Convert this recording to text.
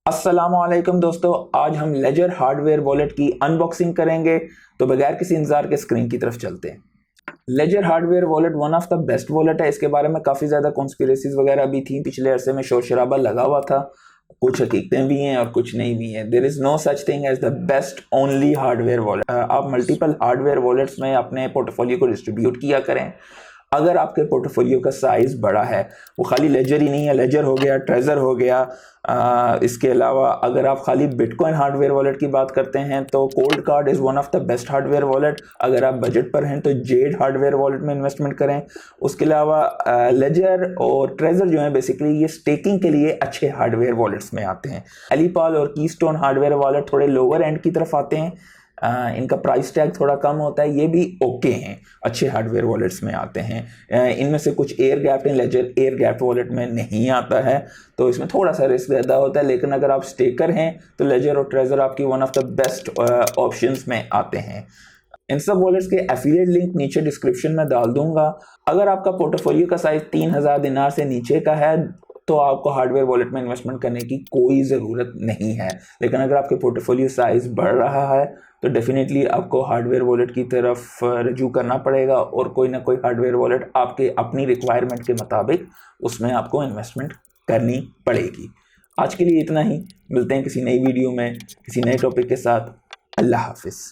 अस्सलामुअलैकुम दोस्तों, आज हम लेजर हार्डवेयर वॉलेट की अनबॉक्सिंग करेंगे। तो बगैर किसी इंतजार के स्क्रीन की तरफ चलते हैं। Ledger hardware wallet one of the best wallet है। इसके बारे में काफ़ी ज़्यादा कॉन्स्पिरेसीज वगैरह भी थी, पिछले अरसे में शोर शराबा लगा हुआ था। कुछ हकीकतें भी हैं और कुछ नहीं भी हैं। There is no such thing as the best only hardware wallet. आप मल्टीपल हार्डवेयर वॉलेट्स में अपने पोर्टफोलियो को डिस्ट्रीब्यूट किया करें। अगर आपके पोर्टफोलियो का साइज़ बड़ा है, वो खाली लेजर ही नहीं है, लेजर हो गया, ट्रेजर हो गया, इसके अलावा अगर आप खाली बिटकॉइन हार्डवेयर वॉलेट की बात करते हैं तो cold card is one of the best hardware wallet. अगर आप बजट पर हैं तो जेड हार्डवेयर वॉलेट में इन्वेस्टमेंट करें। उसके अलावा लेजर और ट्रेजर जो है बेसिकली ये स्टेकिंग के लिए अच्छे हार्डवेयर वॉलेट्स में आते हैं। एलीपाल और कीस्टोन हार्डवेयर वॉलेट थोड़े लोअर एंड की तरफ आते हैं। इनका प्राइस टैग थोड़ा कम होता है, ये भी ओके हैं, अच्छे हार्डवेयर वॉलेट्स में आते हैं। इनमें से कुछ air gapped Ledger air gapped wallet में नहीं आता है, तो इसमें थोड़ा सा रिस्क ज़्यादा होता है। लेकिन अगर आप स्टेकर हैं तो लेजर और ट्रेजर आपकी one of the best options में आते हैं। इन सब वॉलेट्स के एफिलिएट लिंक नीचे डिस्क्रिप्शन में डाल दूंगा। अगर आपका पोर्टफोलियो का साइज 3000 दिनार से नीचे का है तो आपको हार्डवेयर वॉलेट में इन्वेस्टमेंट करने की कोई ज़रूरत नहीं है। लेकिन अगर आपके पोर्टफोलियो साइज़ बढ़ रहा है तो डेफिनेटली आपको हार्डवेयर वॉलेट की तरफ रजू करना पड़ेगा और कोई ना कोई हार्डवेयर वॉलेट आपके अपनी रिक्वायरमेंट के मुताबिक उसमें आपको इन्वेस्टमेंट करनी पड़ेगी। आज के लिए इतना ही। मिलते हैं किसी नई वीडियो में किसी नए टॉपिक के साथ। अल्लाह हाफिज़।